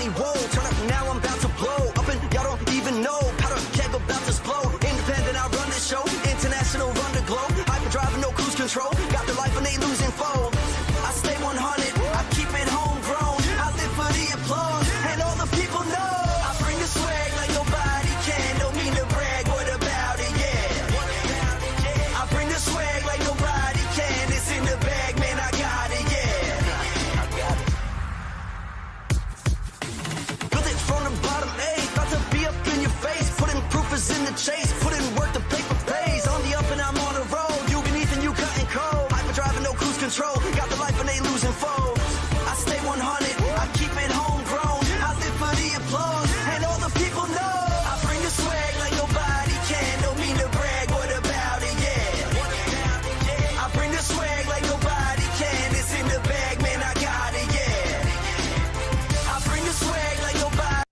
money, whoa. Turn up now, I'm about to blow. Up and y'all don't even know. Powder keg about to explode. Independent, I run this show. International, run the globe. Hyperdrive, no cruise control. Got the life and they losing foe. I stay 100, I keep it homegrown. I live for the applause, and all the people know. I bring the swag like nobody can. Don't mean to brag, what about it, yeah. I bring the swag like nobody can. It's in the bag, man, I got it, yeah. I got it. Built it from the bottom, ayy. About to be up in your face. Putting proof is in the chase. Put in work, the paper pays. On the up and I'm on the road. You beneath and you cutting cold. Hyperdriving, no cruise control. Got the life and they losing foes. I stay 100, I keep it homegrown. I live for the applause, and all the people know. I bring the swag like nobody can. Don't mean to brag, what about it, yeah. I bring the swag like nobody can. It's in the bag, man, I got it, yeah. I bring the swag like nobody.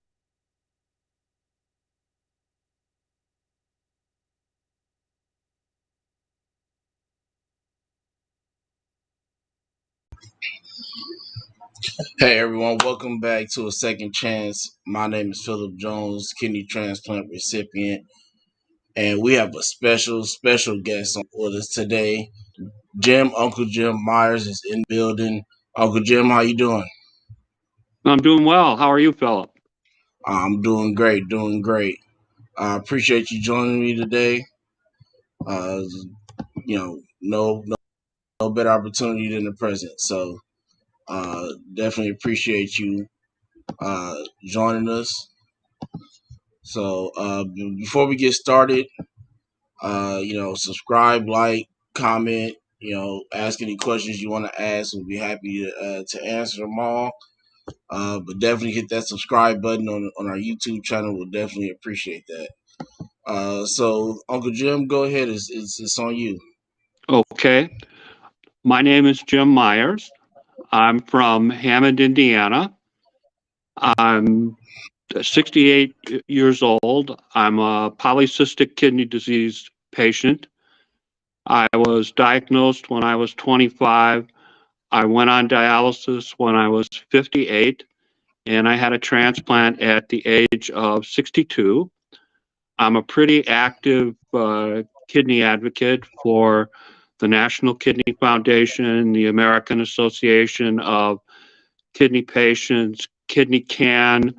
Hey everyone, welcome back to A Second Chance. My name is Philip Jones, kidney transplant recipient, and we have a special guest on with us today. Uncle Jim Myers is in the building. Uncle Jim, how you doing? I'm doing well. How are you, Philip? I'm doing great. I appreciate you joining me today. Uh, no better opportunity than the present. So, definitely appreciate you joining us. So, before we get started, subscribe, like, comment, ask any questions you want to ask. We'll be happy to answer them all. But definitely hit that subscribe button on our YouTube channel. We'll definitely appreciate that. So Uncle Jim, go ahead. It's on you. Okay. My name is Jim Myers. I'm from Hammond, Indiana. I'm 68 years old. I'm a polycystic kidney disease patient. I was diagnosed when I was 25. I went on dialysis when I was 58, and I had a transplant at the age of 62. I'm a pretty active kidney advocate for the National Kidney Foundation, the American Association of Kidney Patients, Kidney Can,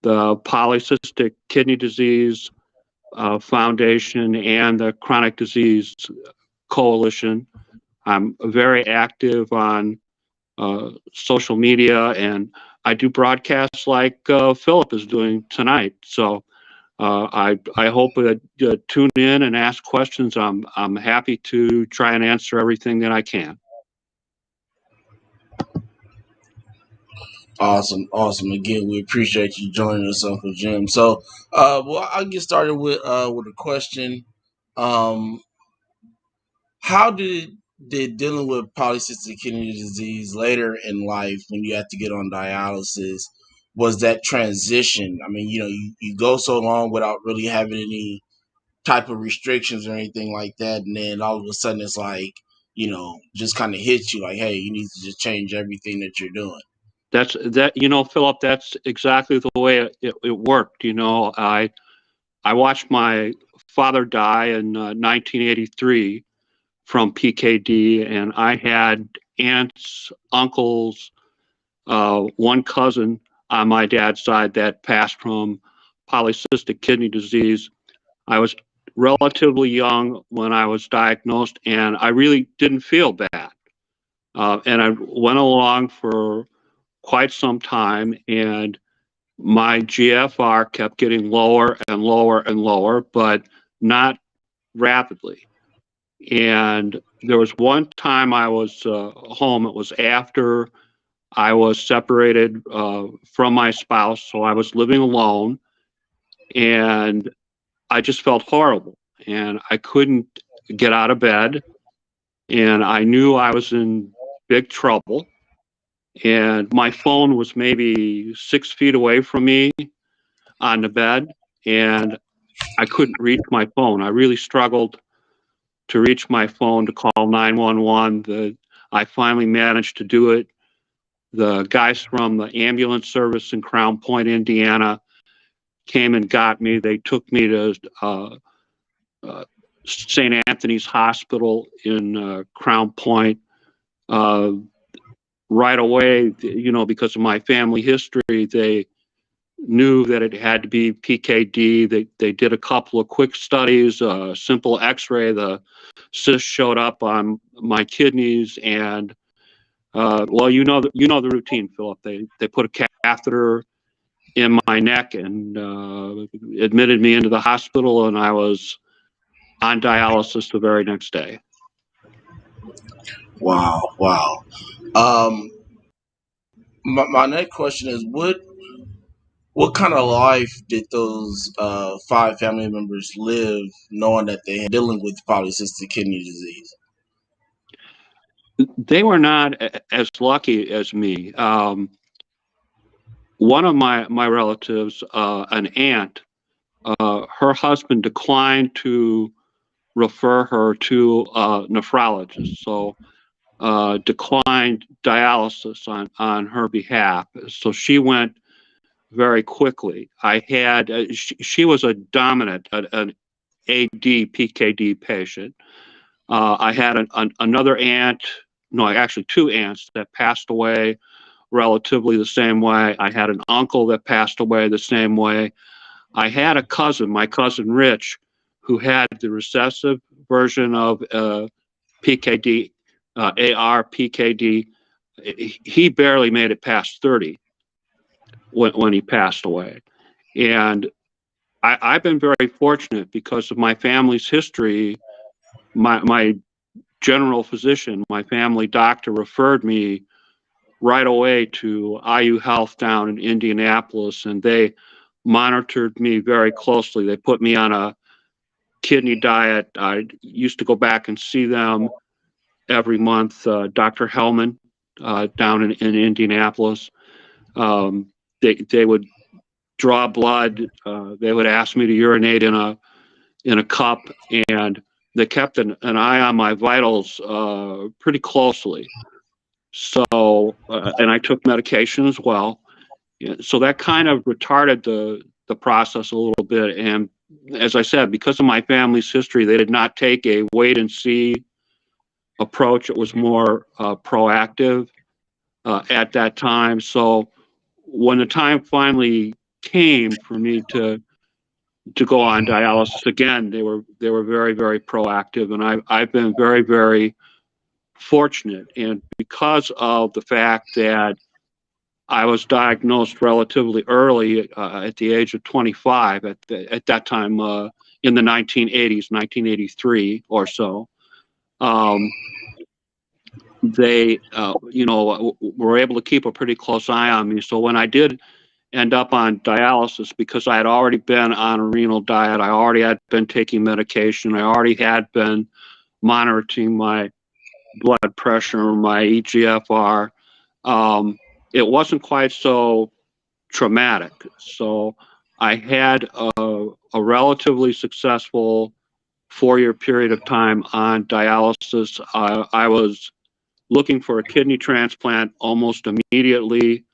the Polycystic Kidney Disease Foundation, and the Chronic Disease Coalition. I'm very active on social media, and I do broadcasts like Philip is doing tonight. So I hope that you tune in and ask questions. I'm happy to try and answer everything that I can. Awesome. Again, we appreciate you joining us, Uncle Jim. So, I'll get started with a question. Um, how did dealing with polycystic kidney disease later in life, when you have to get on dialysis, was that transition? I mean, you go so long without really having any type of restrictions or anything like that, and then all of a sudden it's like, just kind of hits you like, hey, you need to just change everything that you're doing. Philip, that's exactly the way it worked. I watched my father die in 1983 from PKD, and I had aunts, uncles, one cousin on my dad's side that passed from polycystic kidney disease. I was relatively young when I was diagnosed, and I really didn't feel bad. And I went along for quite some time, and my GFR kept getting lower and lower and lower, but not rapidly. And there was one time I was home. It was after I was separated from my spouse, so I was living alone, and I just felt horrible, and I couldn't get out of bed, and I knew I was in big trouble. And my phone was maybe 6 feet away from me on the bed, and I couldn't reach my phone. I really struggled to reach my phone to call 911. I finally managed to do it The guys from the ambulance service in Crown Point, Indiana, came and got me. They took me to St. Anthony's Hospital in Crown Point. Right away, because of my family history, they knew that it had to be PKD. They did a couple of quick studies, simple X-ray. The cyst showed up on my kidneys, and well, the routine, Philip. They put a catheter in my neck and admitted me into the hospital, and I was on dialysis the very next day. Wow, wow. Um, my next question is what kind of life did those five family members live, knowing that they had dealing with polycystic kidney disease? They were not as lucky as me. One of my relatives, an aunt, her husband declined to refer her to a nephrologist, so declined dialysis on her behalf. So she went very quickly. I had she was a dominant, an AD PKD patient. I had another aunt, no, actually two aunts that passed away relatively the same way. I had an uncle that passed away the same way. I had a cousin, my cousin Rich, who had the recessive version of PKD, AR PKD. He barely made it past 30 when he passed away. And I've been very fortunate because of my family's history. My general physician, my family doctor, referred me right away to IU Health down in Indianapolis, and they monitored me very closely. They put me on a kidney diet. I used to go back and see them every month. Dr. Hellman down in Indianapolis. They would draw blood. They would ask me to urinate in a cup, and they kept an eye on my vitals pretty closely. So, and I took medication as well. Yeah, so that kind of retarded the process a little bit. And as I said, because of my family's history, they did not take a wait and see approach. It was more proactive at that time. So when the time finally came for me to go on dialysis again, they were very, very proactive, and I've been very, very fortunate. And because of the fact that I was diagnosed relatively early at the age of 25, at that time in the 1980s, 1983 or so, they were able to keep a pretty close eye on me. So when I did end up on dialysis, because I had already been on a renal diet, I already had been taking medication, I already had been monitoring my blood pressure, my EGFR, it wasn't quite so traumatic. So I had a relatively successful 4-year period of time on dialysis. I was looking for a kidney transplant almost immediately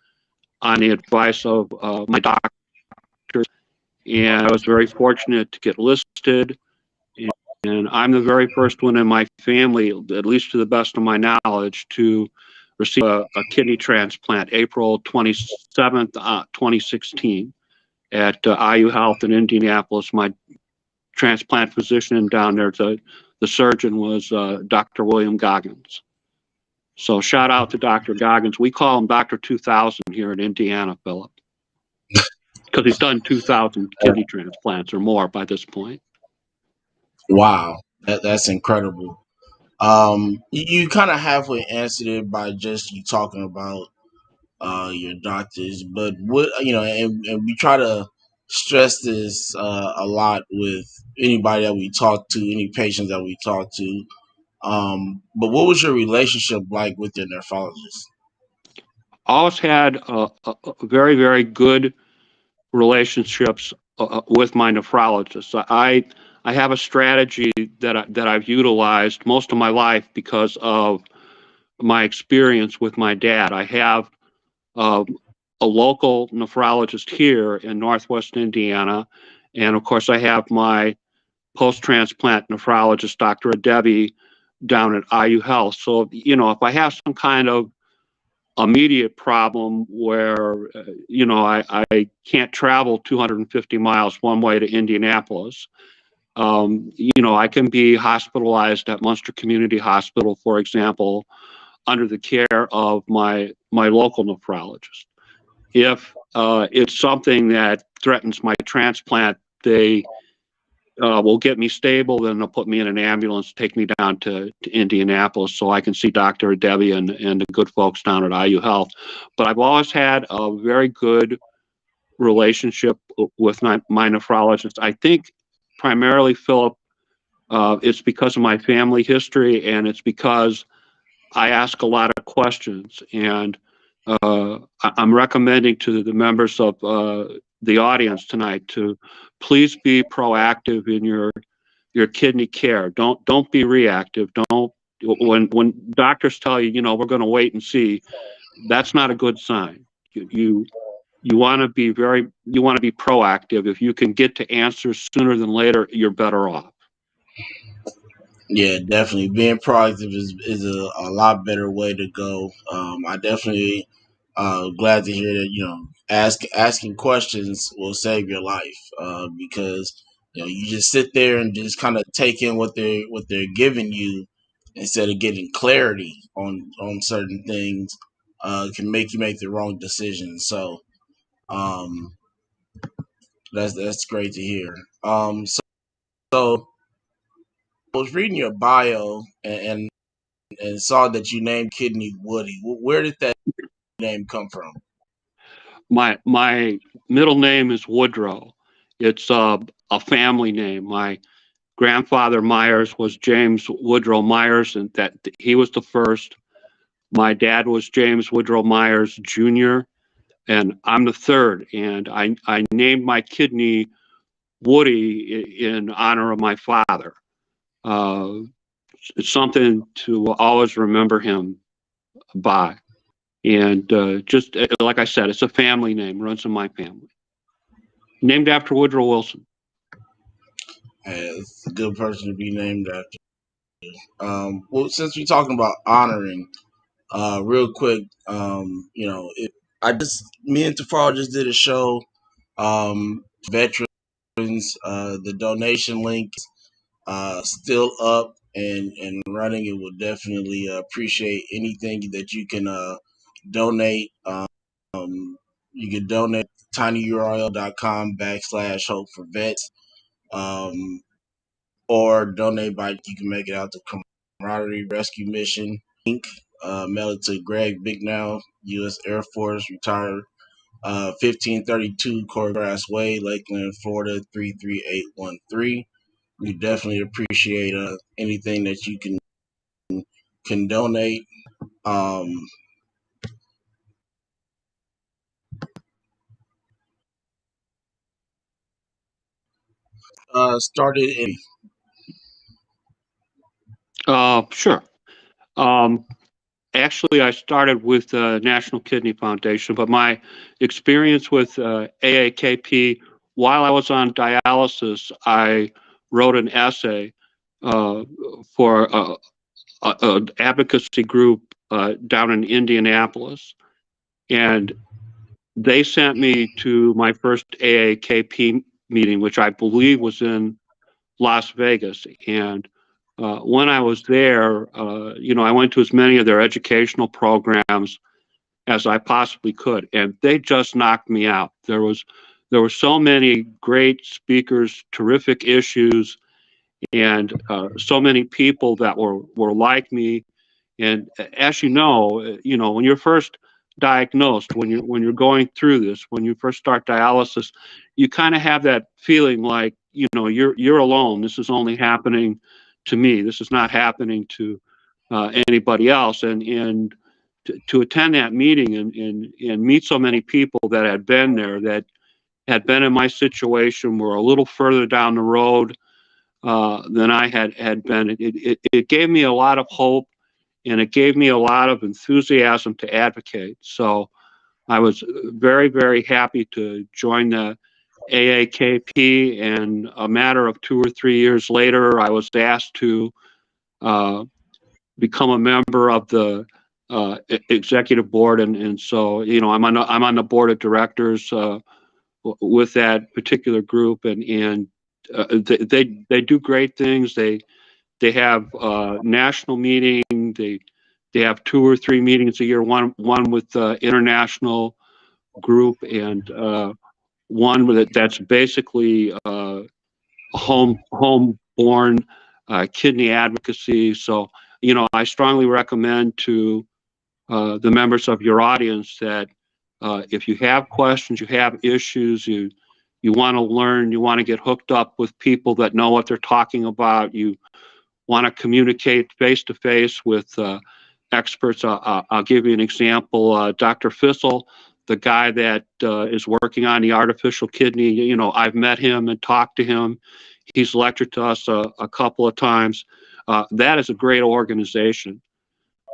on the advice of my doctor, and I was very fortunate to get listed. And I'm the very first one in my family, at least to the best of my knowledge, to receive a kidney transplant April 27th, 2016 at IU Health in Indianapolis. My transplant physician down there, the surgeon, was Dr. William Goggins. So shout out to Dr. Goggins. We call him Dr. 2000 here in Indiana, Philip, because he's done 2,000 kidney transplants or more by this point. Wow, that's incredible. You kind of halfway answered it by just you talking about your doctors, but what and we try to stress this a lot with anybody that we talk to, any patients that we talk to. But what was your relationship like with your nephrologist? Always had a very, very good relationships with my nephrologist. I have a strategy that I've utilized most of my life because of my experience with my dad. I have um, a local nephrologist here in Northwest Indiana. And of course, I have my post-transplant nephrologist, Dr. Debbie, down at IU Health. So, if I have some kind of immediate problem where, I can't travel 250 miles one way to Indianapolis, I can be hospitalized at Munster Community Hospital, for example, under the care of my local nephrologist. If it's something that threatens my transplant, they will get me stable, then they'll put me in an ambulance, take me down to Indianapolis so I can see Dr. Debbie and the good folks down at IU Health. But I've always had a very good relationship with my nephrologist. I think primarily, Philip, it's because of my family history, and it's because I ask a lot of questions. And I'm recommending to the members of the audience tonight to please be proactive in your kidney care. Don't be reactive. Don't when doctors tell you, we're going to wait and see. That's not a good sign. You want to be proactive. If you can get to answers sooner than later, you're better off. Yeah, definitely. Being proactive is a lot better way to go. I definitely glad to hear that asking questions will save your life because you just sit there and just kind of take in what they're giving you instead of getting clarity on certain things can make you make the wrong decisions. So um, that's great to hear. So I was reading your bio and saw that you named kidney Woody. Where did that name come from? My middle name is Woodrow. It's a family name. My grandfather Myers was James Woodrow Myers, and that he was the first. My dad was James Woodrow Myers Jr., and I'm the third. And I named my kidney Woody in honor of my father. Uh, it's something to always remember him by. And just like I said, it's a family name, runs in my family. Named after Woodrow Wilson. It's a good person to be named after. Well, since we're talking about honoring, real quick, me and Tafaro just did a show, veterans. The donation link still up and running. It will definitely appreciate anything that you can donate. You can donate tinyurl.com/hope for vets. Um, or donate by you can make it out to Camaraderie Rescue Mission Inc. Mail it to Greg Bignell, U.S. Air Force, retired, 1532 Coregrass Way, Lakeland, Florida 33813. We definitely appreciate anything that you can donate. Um, Started in Sure. Um, Actually, I started with the National Kidney Foundation, but my experience with AAKP, while I was on dialysis, I wrote an essay uh, for an advocacy group down in Indianapolis, and they sent me to my first AAKP meeting, which I believe was in Las Vegas. And when I was there, I went to as many of their educational programs as I possibly could, and they just knocked me out. There were so many great speakers, terrific issues, and so many people that were like me. And as when you're first diagnosed, when you're going through this, when you first start dialysis, you kind of have that feeling like you're alone. This is only happening to me. This is not happening to anybody else. And to attend that meeting and meet so many people that had been there, that had been in my situation, were a little further down the road than I had been. It gave me a lot of hope, and it gave me a lot of enthusiasm to advocate. So I was very, very happy to join the AAKP, and a matter of 2 or 3 years later, I was asked to become a member of the executive board, and so I'm on the board of directors with that particular group, and they do great things. They have national meeting. They have 2 or 3 meetings a year. One with the international group, and one that's basically homeborn kidney advocacy. So I strongly recommend to the members of your audience that if you have questions, you have issues, you want to learn, you want to get hooked up with people that know what they're talking about, you want to communicate face-to-face with experts. I'll give you an example. Dr. Fissel, the guy that is working on the artificial kidney, I've met him and talked to him. He's lectured to us a couple of times. That is a great organization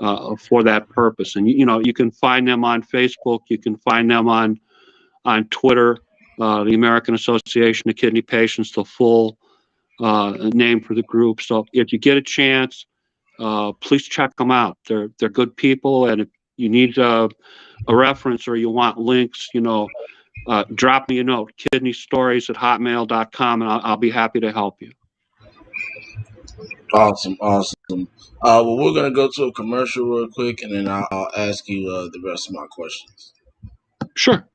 for that purpose. And, you can find them on Facebook. You can find them on Twitter, the American Association of Kidney Patients, the full name for the group. So if you get a chance, please check them out. They're good people, and if you need a reference or you want links, drop me a note, kidneystories@hotmail.com, and I'll be happy to help you. Awesome. Well, we're gonna go to a commercial real quick, and then I'll ask you the rest of my questions. Sure.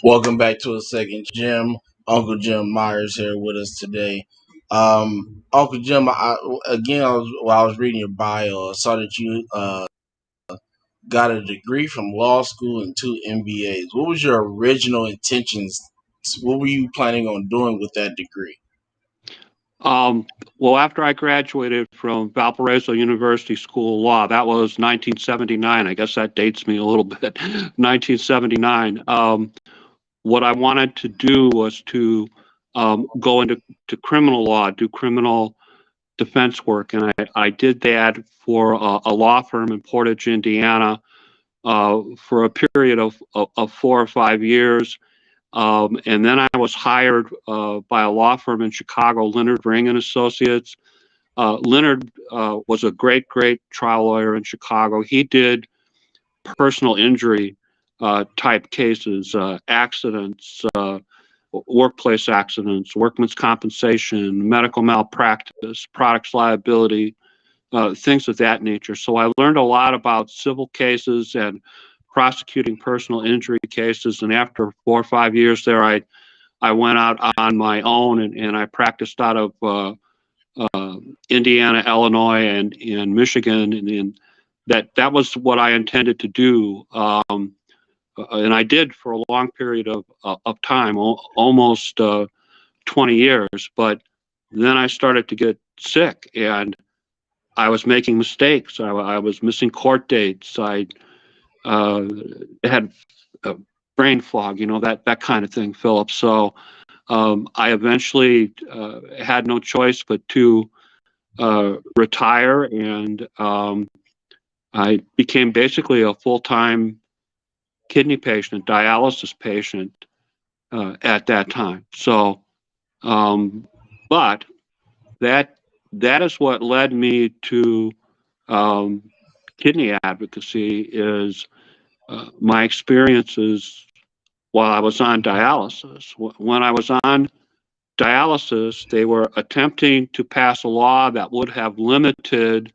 Welcome back to a second, Jim. Uncle Jim Myers here with us today. Uncle Jim, again, while I was reading your bio, I saw that you got a degree from law school and two MBAs. What was your original intentions? What were you planning on doing with that degree? Um, well, after I graduated from Valparaiso University School of Law, that was 1979. I guess that dates me a little bit. 1979. What I wanted to do was to go into criminal law, do criminal defense work, and I did that for a law firm in Portage, Indiana, for a period of 4 or 5 years. And then I was hired by a law firm in Chicago, Leonard Ring and Associates. Leonard was a great trial lawyer in Chicago. He did personal injury type cases, accidents, workplace accidents, workman's compensation, medical malpractice, products liability, things of that nature. So I learned a lot about civil cases and prosecuting personal injury cases. And after 4 or 5 years there, I went out on my own and I practiced out of Indiana, Illinois, and Michigan. And that was what I intended to do. And I did for a long period of time, almost 20 years. But then I started to get sick and I was making mistakes. I was missing court dates. I had brain fog, that kind of thing, Philip. So I eventually had no choice but to retire, and I became basically a full-time kidney patient, dialysis patient at that time. So, but that is what led me to kidney advocacy is my experiences while I was on dialysis. When I was on dialysis, they were attempting to pass a law that would have limited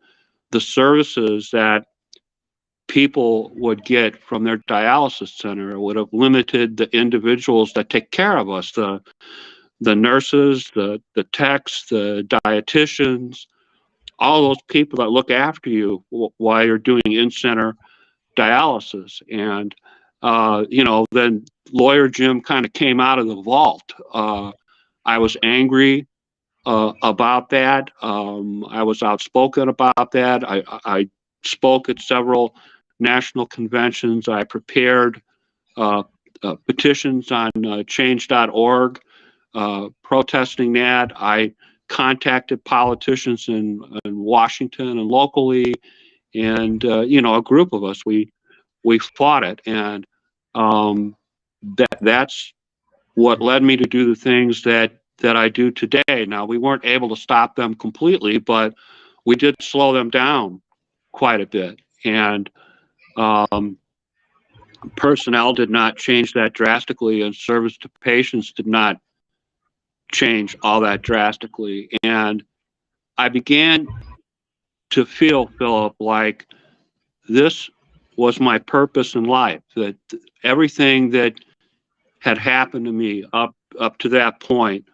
the services that people would get from their dialysis center. It would have limited the individuals that take care of us, the nurses, the techs, the dietitians, all those people that look after you while you're doing in-center dialysis. And, then lawyer Jim kind of came out of the vault. I was angry about that. I was outspoken about that. I spoke at several national conventions. I prepared petitions on change.org protesting that. I contacted politicians in Washington and locally, and a group of us. We fought it, and that's what led me to do the things that I do today. Now, we weren't able to stop them completely, but we did slow them down quite a bit, and personnel did not change that drastically, and service to patients did not change all that drastically. And I began to feel, Philip, like this was my purpose in life, that everything that had happened to me up to that point,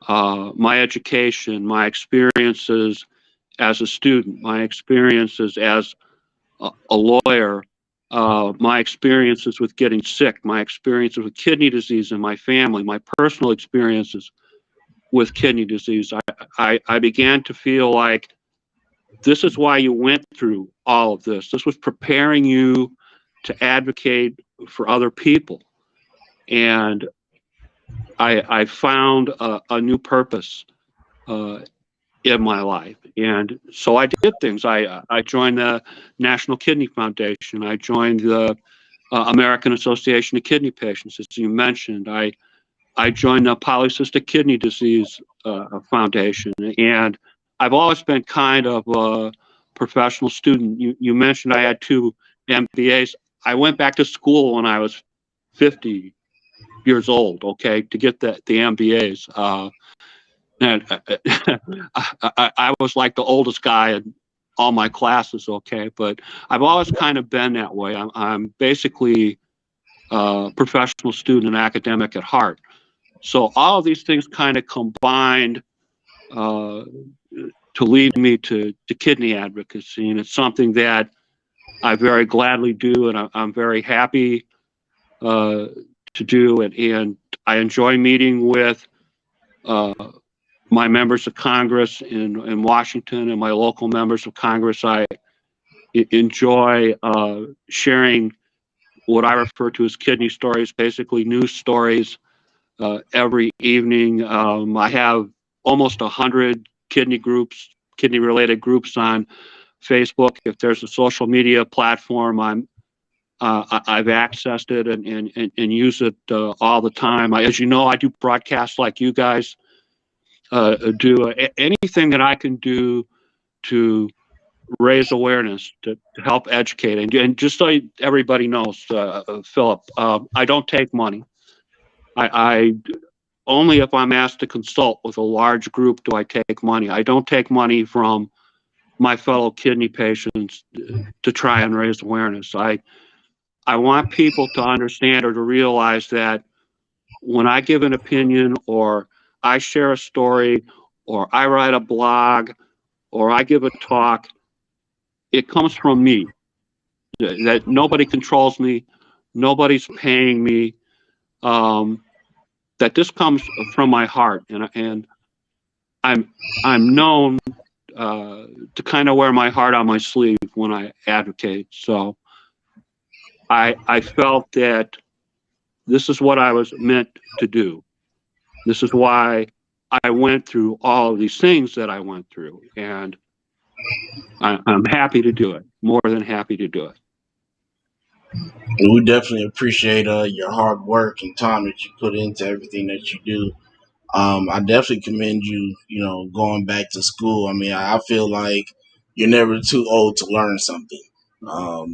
my education, my experiences as a student, my experiences as a lawyer, my experiences with getting sick, my experiences with kidney disease in my family, my personal experiences with kidney disease, I began to feel like this is why you went through all of this. This was preparing you to advocate for other people. And I found a new purpose in my life. And so I did things. I joined the National Kidney Foundation. I joined the American Association of Kidney Patients, as you mentioned. I joined the Polycystic Kidney Disease Foundation. And I've always been kind of a professional student. You mentioned I had two MBAs. I went back to school when I was 50 years old, okay, to get the MBAs. And I was like the oldest guy in all my classes, okay, but I've always kind of been that way. I'm basically professional student and academic at heart. So all of these things kind of combined uh, to lead me to kidney advocacy, and it's something that I very gladly do, and I'm very happy uh, to do, and I enjoy meeting with uh, my members of Congress in Washington and my local members of Congress. I enjoy sharing what I refer to as kidney stories, basically news stories, every evening. I have almost 100 kidney-related groups on Facebook. If there's a social media platform, I've accessed it and use it all the time. As you know, I do broadcasts like you guys do. Anything that I can do to raise awareness, to help educate, and just so everybody knows, Philip, I don't take money. I only if I'm asked to consult with a large group do I take money. I don't take money from my fellow kidney patients to try and raise awareness. I want people to understand or to realize that when I give an opinion or I share a story or I write a blog or I give a talk, it comes from me. That nobody controls me, nobody's paying me. That this comes from my heart, and I'm I'm known to kind of wear my heart on my sleeve when I advocate. So I felt that this is what I was meant to do. This is why I went through all of these things that I went through, and I'm happy to do it. More than happy to do it. And we definitely appreciate your hard work and time that you put into everything that you do. I definitely commend you, going back to school. I mean, I feel like you're never too old to learn something. I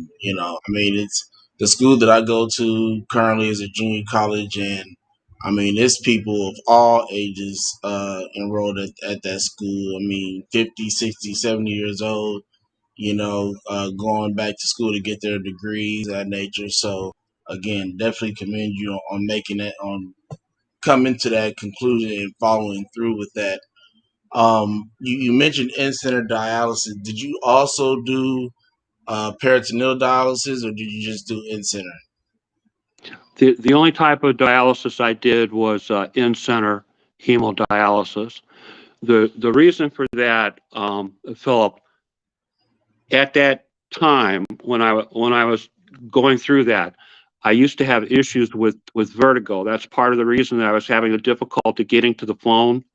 mean, it's the school that I go to currently is a junior college, and I mean, it's people of all ages enrolled at that school. I mean, 50, 60, 70 years old, going back to school to get their degrees, that nature. So, again, definitely commend you on making it, on coming to that conclusion and following through with that. You mentioned in-center dialysis. Did you also do peritoneal dialysis, or did you just do in-center? The only type of dialysis I did was in-center hemodialysis. The reason for that, Philip, at that time when I was going through that, I used to have issues with vertigo. That's part of the reason that I was having a difficulty getting to the phone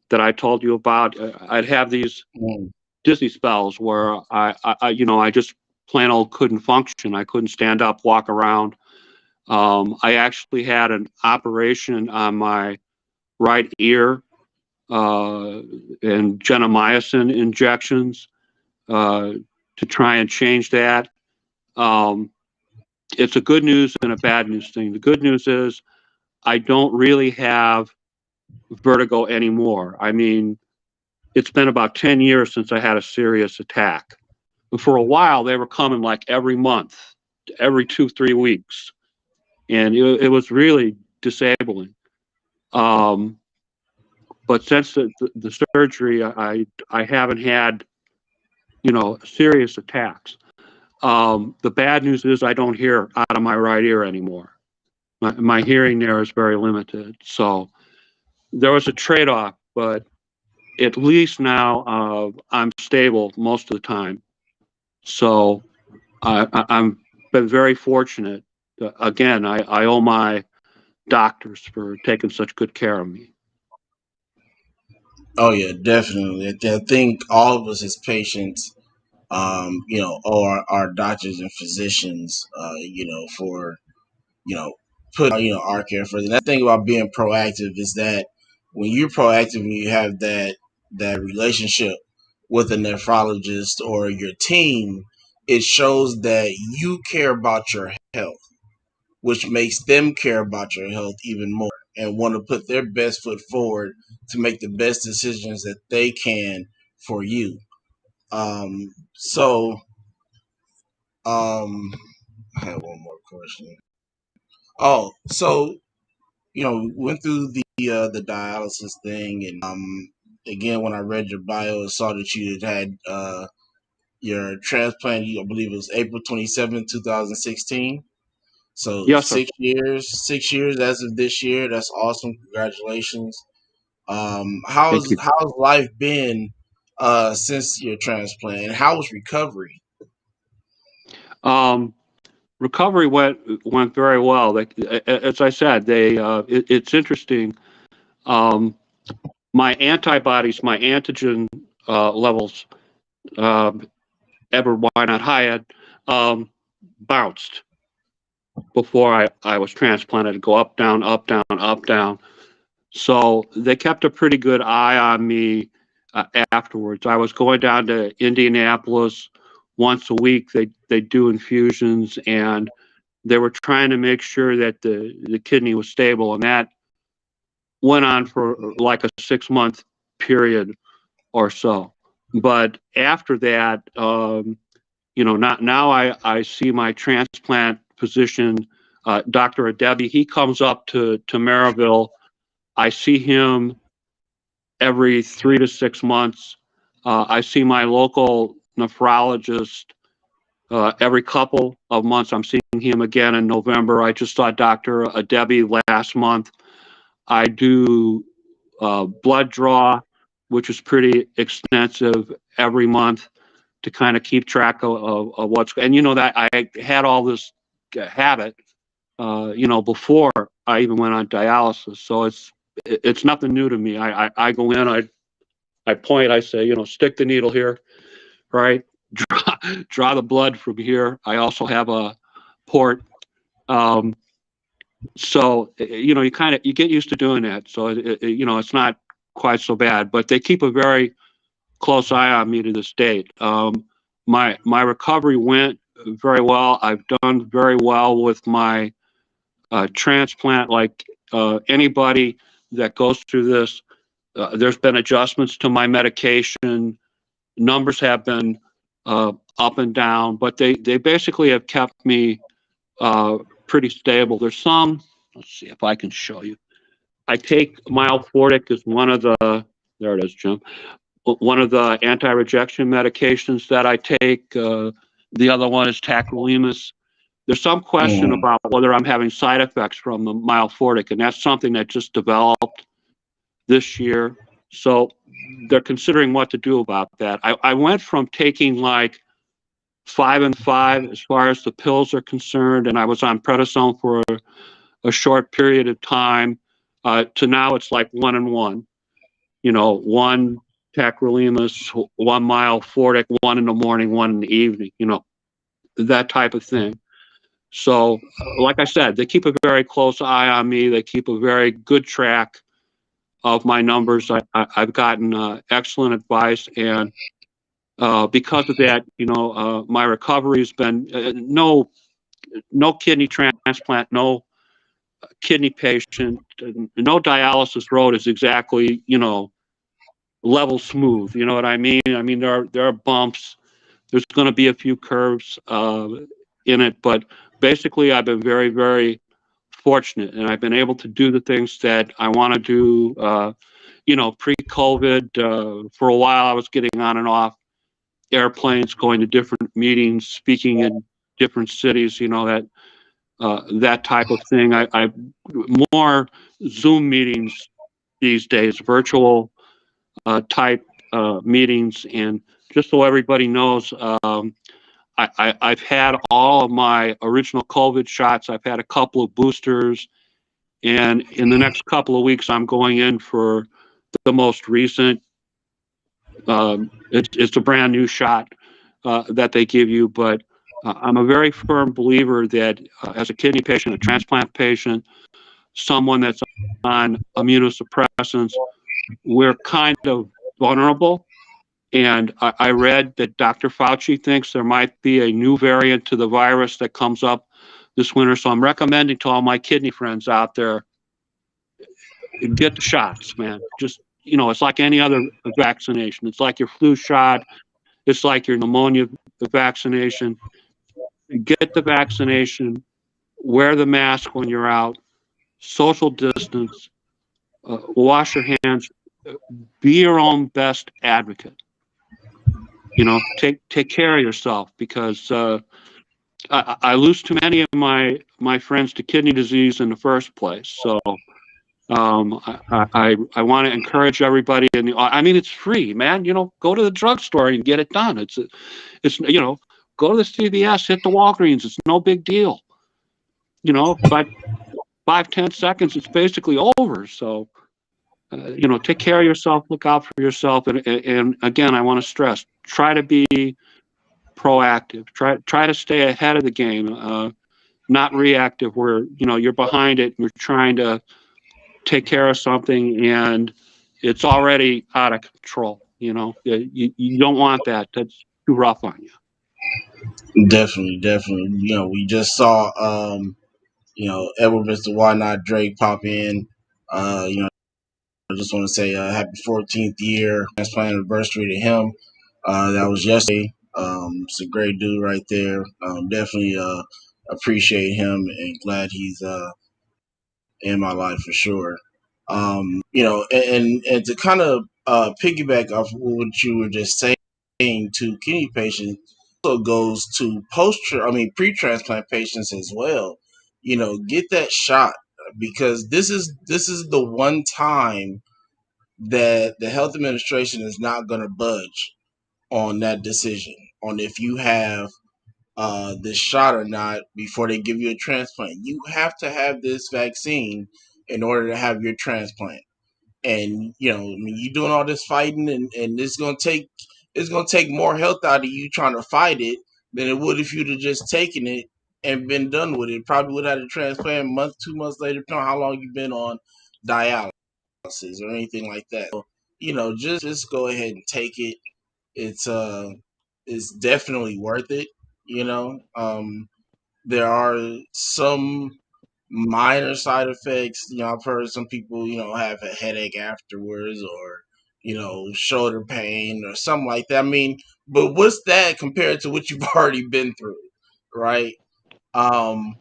that I told you about. I'd have these Mm. dizzy spells where I just plain old couldn't function. I couldn't stand up, walk around. I actually had an operation on my right ear and gentamicin injections uh, to try and change that. Um, it's a good news and a bad news thing. The good news is I don't really have vertigo anymore. I mean, it's been about 10 years since I had a serious attack. And for a while, they were coming like every month, every 2, 3 weeks. And it was really disabling. Um, but since the surgery, I haven't had, serious attacks. The bad news is I don't hear out of my right ear anymore. My hearing there is very limited. So there was a trade-off, but at least now I'm stable most of the time. So I'm been very fortunate. Again, I owe my doctors for taking such good care of me. Oh yeah, definitely. I think all of us as patients, owe our doctors and physicians, for you know, put our care first. And that thing about being proactive is that when you're proactive and you have that relationship with a nephrologist or your team, it shows that you care about your health, which makes them care about your health even more and want to put their best foot forward to make the best decisions that they can for you. So, I have one more question. Oh, so went through the dialysis thing, and again, when I read your bio, I saw that you had your transplant. I believe it was April 27th, 2016. So Yes, sir. 6 years, 6 years as of this year. That's awesome. Congratulations. Thank you. How's life been since your transplant, and how was recovery? Um, Recovery went very well. As I said, it's interesting. Um, my antibodies, my antigen levels, uh, ever why not high, had bounced before I was transplanted. Go up, down, up, down, up, down. So they kept a pretty good eye on me afterwards. I was going down to Indianapolis once a week. They do infusions, and they were trying to make sure that the kidney was stable, and that went on for like a 6 month period or so. But after that, not now I see my transplant physician, Dr. Adebi. He comes up to Maryville. I see him every 3 to 6 months. I see my local nephrologist every couple of months. I'm seeing him again in November. I just saw Dr. Adebi last month. I do blood draw, which is pretty extensive every month to kind of keep track of what's, and that I had all this habit, before I even went on dialysis. So it's nothing new to me. I go in, I point, I say, stick the needle here, right? Draw the blood from here. I also have a port. Um, so you get used to doing that. So it's not quite so bad, but they keep a very close eye on me to this date. My recovery went very well. I've done very well with my transplant. Like anybody that goes through this, there's been adjustments to my medication. Numbers have been up and down, but they basically have kept me pretty stable. There's some. Let's see if I can show you. I take Fortic as one of the. There it is, Jim. One of the anti-rejection medications that I take. The other one is tacrolimus. There's some question Mm. about whether I'm having side effects from the Fortic, and that's something that just developed this year. So they're considering what to do about that. I went from taking like 5 and 5 as far as the pills are concerned, and I was on prednisone for a short period of time, to now it's like 1 and 1. One tacrolimus, 1 Fortic, one in the morning, one in the evening. That type of thing. So, like I said, they keep a very close eye on me. They keep a very good track of my numbers. I've gotten excellent advice, and because of that, my recovery has been no kidney transplant, no kidney patient, no dialysis road is exactly level smooth. You know what I mean? I mean there are bumps. There's going to be a few curves in it, but basically I've been very, very fortunate, and I've been able to do the things that I want to do. Pre-COVID, for a while I was getting on and off airplanes, going to different meetings, speaking in different cities. That type of thing. I more Zoom meetings these days, virtual type meetings, and just so everybody knows, I've had all of my original COVID shots. I've had a couple of boosters, and in the next couple of weeks, I'm going in for the most recent. It's a brand new shot that they give you, but I'm a very firm believer that as a kidney patient, a transplant patient, someone that's on immunosuppressants, we're kind of vulnerable. And I read that Dr. Fauci thinks there might be a new variant to the virus that comes up this winter. So I'm recommending to all my kidney friends out there, get the shots, man. Just, it's like any other vaccination. It's like your flu shot. It's like your pneumonia vaccination. Get the vaccination. wear the mask when you're out, social distance, wash your hands, be your own best advocate. Take care of yourself, because I lose too many of my friends to kidney disease in the first place. So I want to encourage everybody. I mean, it's free, man. Go to the drugstore and get it done. It's go to the CVS, hit the Walgreens. It's no big deal. But 5-10 seconds, it's basically over. So take care of yourself, look out for yourself, and again, I want to stress: try to be proactive. Try to stay ahead of the game, not reactive, where you're behind it and you're trying to take care of something and it's already out of control. You don't want that. That's too rough on you. Definitely, definitely. We just saw Edward Mr. Why Not Drake pop in. I just want to say happy 14th year transplant anniversary to him. That was yesterday. It's a great dude right there. Definitely appreciate him and glad he's in my life for sure. And to kind of piggyback off what you were just saying to kidney patients, also goes to pre-transplant patients as well. Get that shot, because this is the one time that the health administration is not going to budge on that decision on if you have this shot or not before they give you a transplant. You have to have this vaccine in order to have your transplant. And you're doing all this fighting, and it's gonna take more health out of you trying to fight it than it would if you'd have just taken it and been done with it. Probably would have had a transplant a month, 2 months later, depending on how long you've been on dialysis or anything like that. So, just go ahead and take it. It's definitely worth it. There are some minor side effects. I've heard some people, have a headache afterwards, or shoulder pain or something like that. I mean, but what's that compared to what you've already been through, right? Um,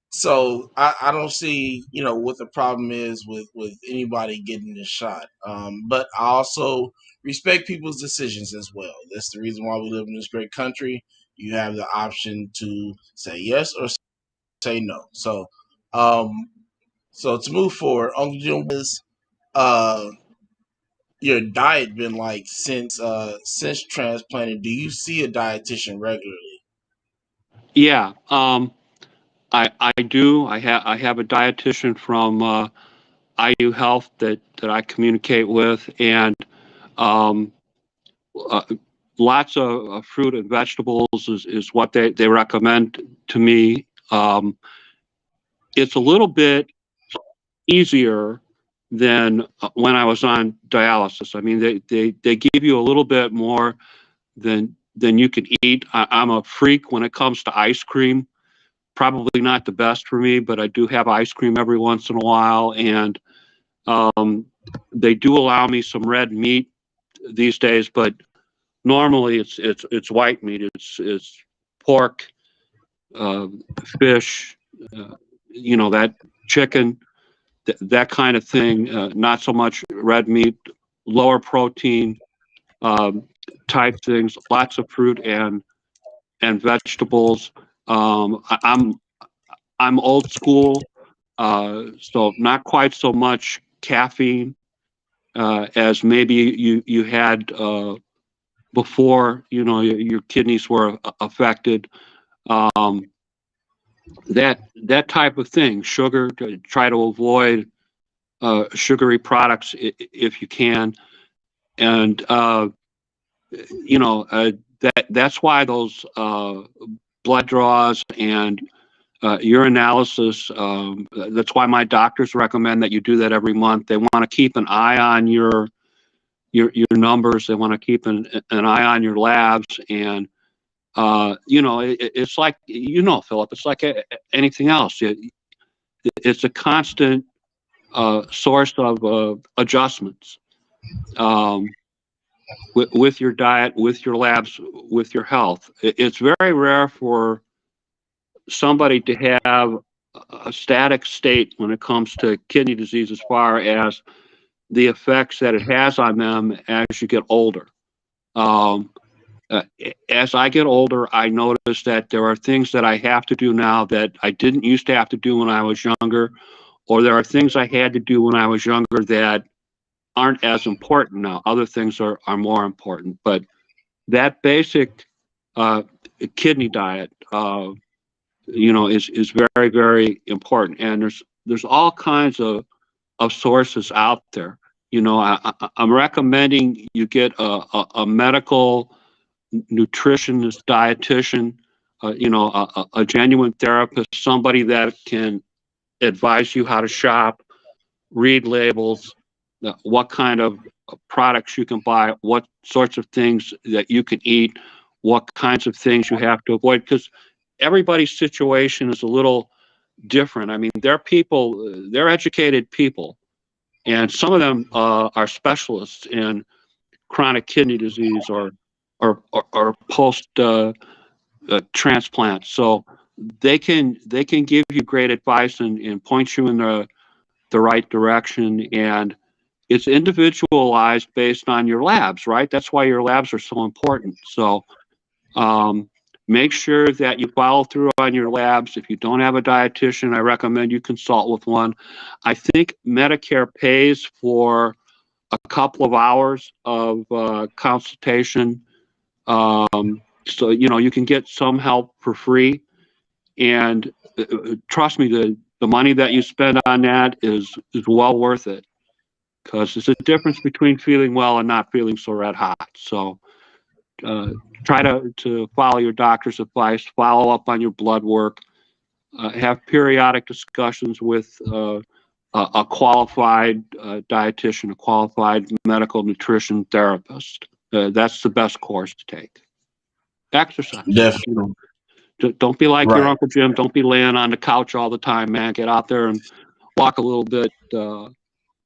so I don't see, what the problem is with anybody getting this shot. But I also respect people's decisions as well. That's the reason why we live in this great country. You have the option to say yes or say no. Um, so to move forward, Uncle Jim, was uh your diet been like since transplanted? Do you see a dietitian regularly? Yeah, I do. I have a dietitian from IU Health that I communicate with, and um, uh, lots of fruit and vegetables is what they recommend to me. It's a little bit easier than when I was on dialysis. I mean, they give you a little bit more than you can eat. I'm a freak when it comes to ice cream. Probably not the best for me, but I do have ice cream every once in a while, and um, they do allow me some red meat these days. But normally it's white meat. It's pork, uh, fish, that chicken, that kind of thing. Not so much red meat, lower protein um, type things. Lots of fruit and vegetables. I'm old school, so not quite so much caffeine as maybe you had before. Your kidneys were affected. Um, that type of thing. Sugar. Try to avoid sugary products if you can, and that's why those blood draws and urinalysis. That's why my doctors recommend that you do that every month. They want to keep an eye on your numbers. They want to keep an eye on your labs, and it's like Philip. It's like anything else. It's a constant source of adjustments with your diet, with your labs, with your health. It's very rare for somebody to have a static state when it comes to kidney disease as far as the effects that it has on them as you get older. Um, as I get older, I notice that there are things that I have to do now that I didn't used to have to do when I was younger, or there are things I had to do when I was younger that aren't as important now. Other things are more important. But that basic uh, kidney diet, is very, very important. And there's all kinds of sources out there. I'm recommending you get a medical nutritionist, dietitian, a genuine therapist, somebody that can advise you how to shop, read labels, what kind of products you can buy, what sorts of things that you can eat, what kinds of things you have to avoid, because everybody's situation is a little different. I mean, they're people, they're educated people, and some of them are specialists in chronic kidney disease or post transplant. So they can give you great advice and point you in the right direction. And it's individualized based on your labs, right? That's why your labs are so important. So um, make sure that you follow through on your labs. If you don't have a dietitian, I recommend you consult with one. I think Medicare pays for a couple of hours of consultation. So, you can get some help for free. And trust me, the money that you spend on that is well worth it, because there's a difference between feeling well and not feeling so red hot. So uh, try to follow your doctor's advice, follow up on your blood work, have periodic discussions with a qualified dietitian, a qualified medical nutrition therapist. That's the best course to take. Exercise. Definitely. Don't be like your Right. Uncle Jim. Don't be laying on the couch all the time, man. Get out there and walk a little bit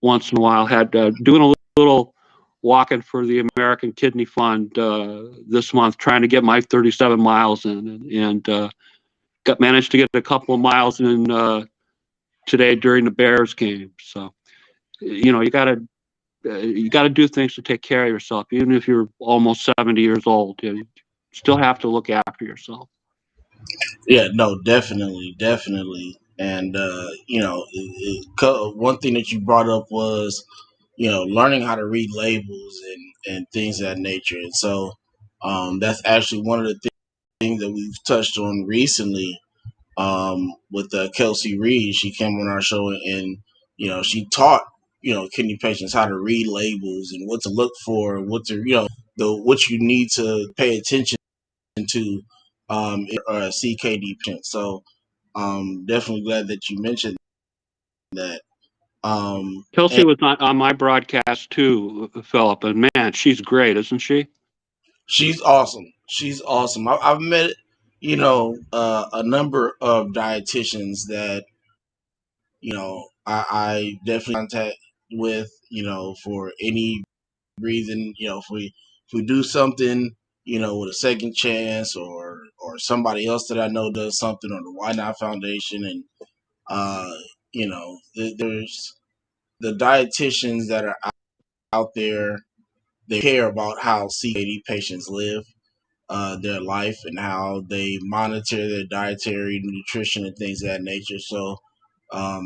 once in a while. Had doing a little walking for the American Kidney Fund this month, trying to get my 37 miles in, and got managed to get a couple of miles in today during the Bears game. So you gotta do things to take care of yourself, even if you're almost 70 years old. You still have to look after yourself. Yeah, no, definitely, definitely. And one thing that you brought up was, learning how to read labels and things of that nature. And so, that's actually one of the things that we've touched on recently, with Kelsey Reed. She came on our show, and she taught kidney patients how to read labels and what to look for, what to what you need to pay attention to, CKD patient. So definitely glad that you mentioned that. Kelsey And was on my broadcast too, Philip, and man, she's great, isn't she? she's awesome. She's awesome. I've met a number of dietitians that I definitely contact with, for any reason, if we do something, with a second chance, or somebody else that I know does something, or the Why Not Foundation. And there's the dietitians that are out there. They care about how CKD patients live their life, and how they monitor their dietary nutrition and things of that nature. So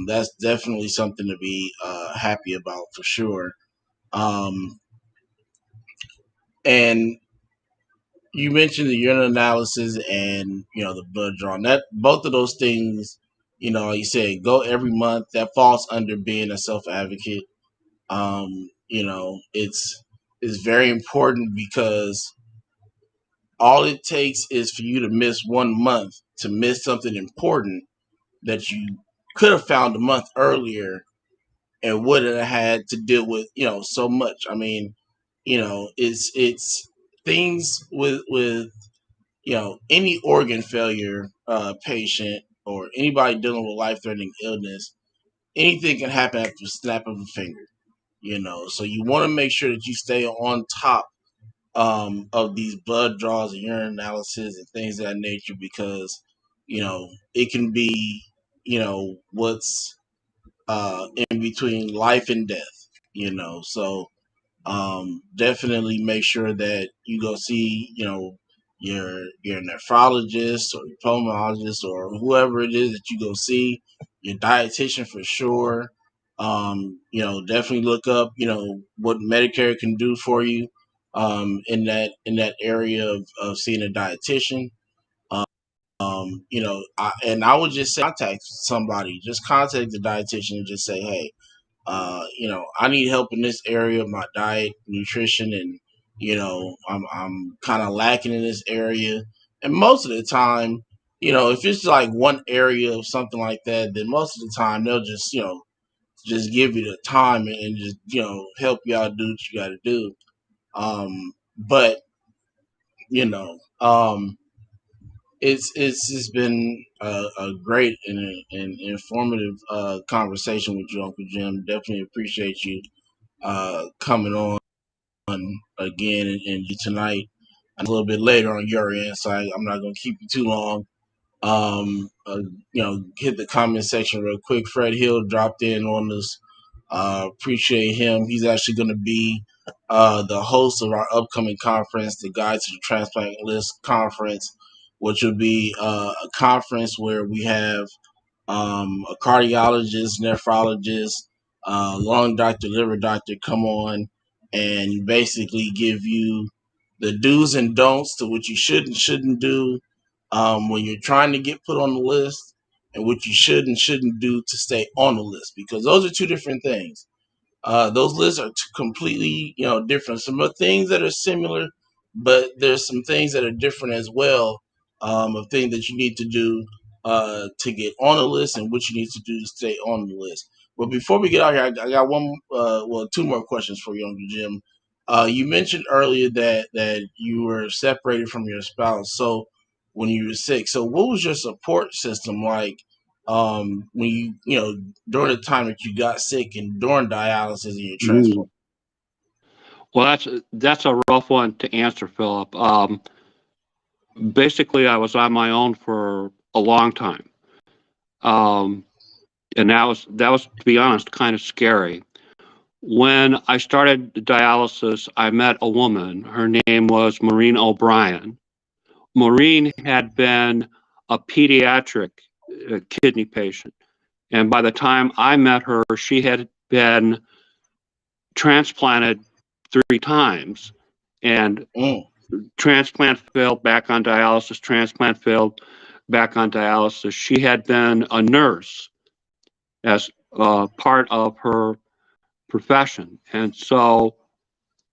that's definitely something to be happy about, for sure. Um, and you mentioned the urine analysis and the blood draw. And that both of those things, like you said, go every month. That falls under being a self advocate. It's very important, because all it takes is for you to miss 1 month, to miss something important that you could have found a month earlier, and wouldn't have had to deal with so much. I mean, it's things with any organ failure patient, or anybody dealing with life threatening illness. Anything can happen at the snap of a finger. So you want to make sure that you stay on top of these blood draws and urine analysis and things of that nature, because it can be what's in between life and death. So definitely make sure that you go see, your nephrologist or your pulmonologist or whoever it is that you go see, your dietitian for sure. Definitely look up, what Medicare can do for you in that area of seeing a dietitian. I would just say contact somebody, just contact the dietitian and just say, hey, I need help in this area of my diet, nutrition, and I'm kind of lacking in this area. And most of the time, if it's like one area of something like that, then most of the time they'll just give you the time and just help you out do what you got to do. But you know, it's been a great and informative conversation with you, Uncle Jim. Definitely appreciate you coming on again and you tonight. A little bit later on your end, so I'm not going to keep you too long. Hit the comment section real quick. Fred Hill dropped in on us. Appreciate him. He's actually going to be the host of our upcoming conference, the Guide to the Transplant List Conference, which will be a conference where we have a cardiologist, nephrologist, lung doctor, liver doctor come on and basically give you the do's and don'ts to what you should and shouldn't do when you're trying to get put on the list, and what you should and shouldn't do to stay on the list, because those are two different things. Those lists are completely, different. Some of things that are similar, but there's some things that are different as well. Of things that you need to do to get on the list, and what you need to do to stay on the list. But before we get out here, I got two more questions for you, Uncle Jim. You mentioned earlier that you were separated from your spouse, so when you were sick. So what was your support system like? When during the time that you got sick and during dialysis and your transplant? Mm. Well, that's a rough one to answer, Philip. Basically, I was on my own for a long time, um, and that was, to be honest, kind of scary. When I started dialysis, I met a woman. Her name was Maureen O'Brien. Maureen had been a pediatric kidney patient, and by the time I met her, she had been transplanted 3 times, and Mm, transplant failed, back on dialysis, transplant failed, back on dialysis. She had been a nurse as part of her profession. And so,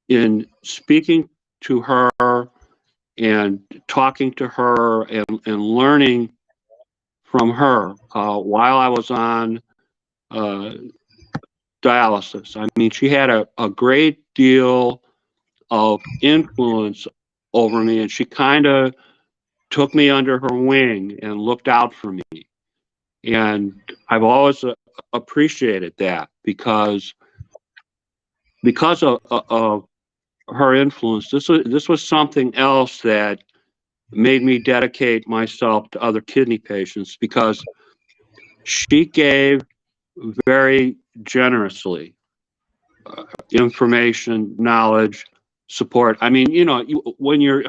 in speaking to her and talking to her and learning from her while I was on uh, dialysis, I mean, she had a great deal of influence over me, and she kind of took me under her wing and looked out for me. And I've always appreciated that because of her influence. This was something else that made me dedicate myself to other kidney patients, because she gave very generously information, knowledge, support. I mean, when you're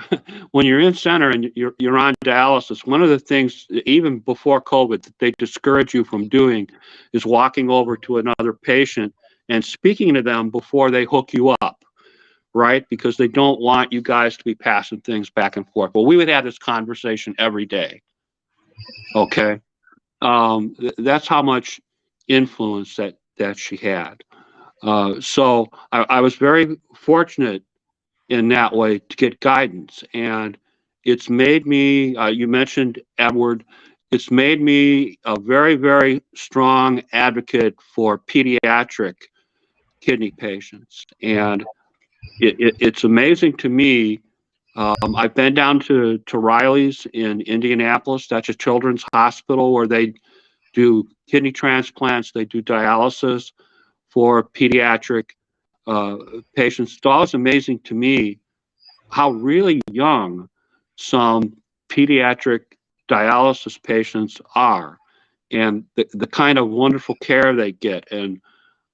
when you're in center and you're on dialysis, one of the things, even before COVID, that they discourage you from doing is walking over to another patient and speaking to them before they hook you up, right? Because they don't want you guys to be passing things back and forth. Well, we would have this conversation every day. Okay, that's how much influence that she had. So I was very fortunate in that way to get guidance. And it's made me, you mentioned Edward, it's made me a very, very strong advocate for pediatric kidney patients. And it's amazing to me. I've been down to Riley's in Indianapolis. That's a children's hospital where they do kidney transplants, they do dialysis for pediatric uh, patients. It's always amazing to me how really young some pediatric dialysis patients are. and the kind of wonderful care they get, and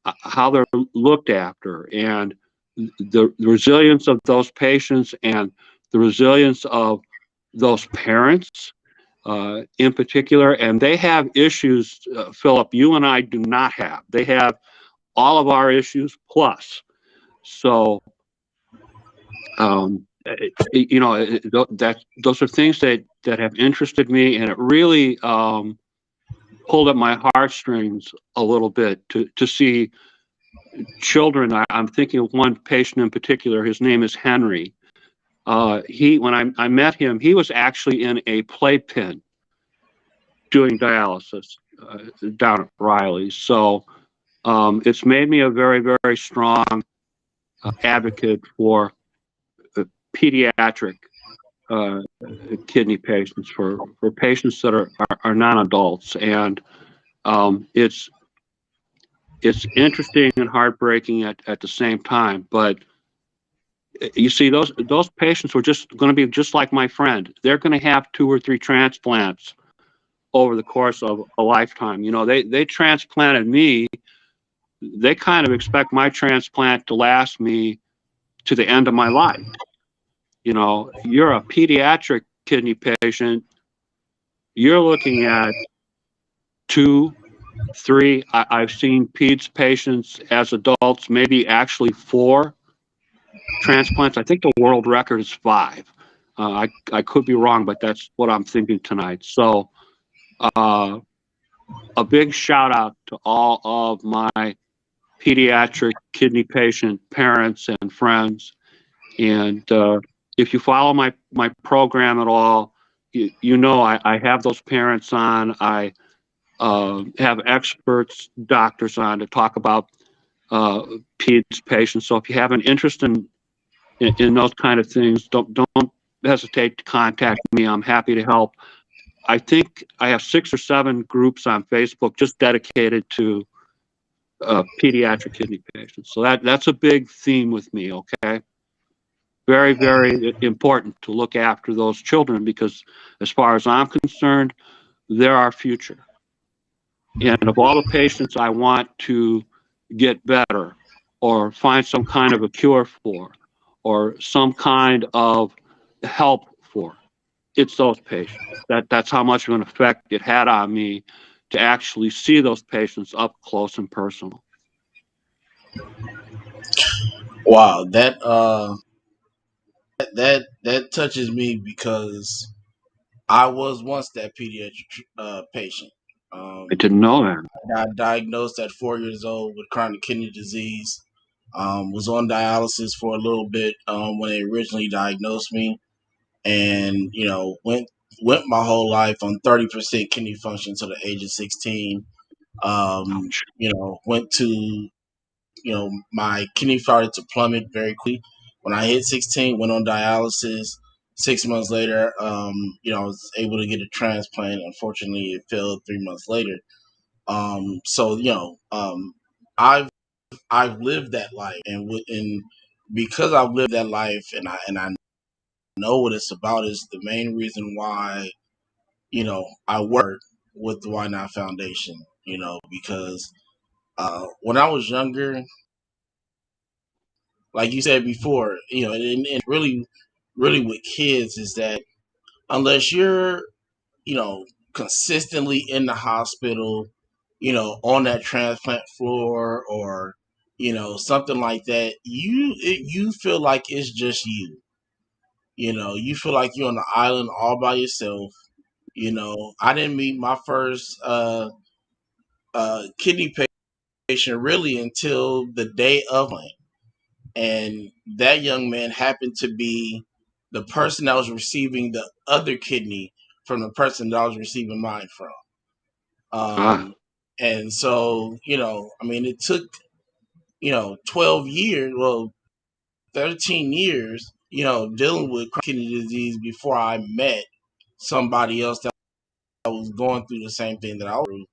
how they're looked after, and the resilience of those patients, and the resilience of those parents in particular. And they have issues, Philip, you and I do not have. They have all of our issues plus. So, those are things that have interested me, and it really pulled at my heartstrings a little bit to see children. I'm thinking of one patient in particular. His name is Henry. When I met him, he was actually in a playpen doing dialysis down at Riley's. So it's made me a very, very strong advocate for pediatric kidney patients, for patients that are non-adults. And it's interesting and heartbreaking at the same time. But you see, those patients were just going to be just like my friend. They're going to have 2 or 3 transplants over the course of a lifetime. They transplanted me. They kind of expect my transplant to last me to the end of my life. You're a pediatric kidney patient. You're looking at 2, 3. I've seen peds patients as adults, maybe actually 4 transplants. I think the world record is 5. I could be wrong, but that's what I'm thinking tonight. So a big shout out to all of my pediatric kidney patient parents and friends. And if you follow my program at all, I have those parents on. I have experts, doctors on to talk about peds patients. So if you have an interest in those kind of things, don't hesitate to contact me. I'm happy to help. I think I have 6 or 7 groups on Facebook just dedicated to pediatric kidney patients. So that's a big theme with me. Okay, very, very important to look after those children, because as far as I'm concerned, they're our future. And of all the patients I want to get better, or find some kind of a cure for, or some kind of help for, it's those patients. That's how much of an effect it had on me to actually see those patients up close and personal. Wow, that touches me because I was once that pediatric patient. I didn't know that. I got diagnosed at 4 years old with chronic kidney disease. Was on dialysis for a little bit when they originally diagnosed me, and went my whole life on 30% kidney function to the age of 16. Went to my kidney started to plummet very quickly when I hit 16. Went on dialysis. 6 months later, I was able to get a transplant. Unfortunately, it failed 3 months later. So I've lived that life, and because I've lived that life, and I know what it's about, is the main reason why I work with the Why Not Foundation. Because when I was younger, like you said before, and really, really with kids is that unless you're, consistently in the hospital, on that transplant floor, or, something like that, you feel like it's just you. You feel like you're on the island all by yourself. I didn't meet my first kidney patient really until the day of mine. And that young man happened to be the person that was receiving the other kidney from the person that I was receiving mine from. Ah, And so, it took, 12 years, well, 13 years, dealing with kidney disease before I met somebody else that was going through the same thing that I was through.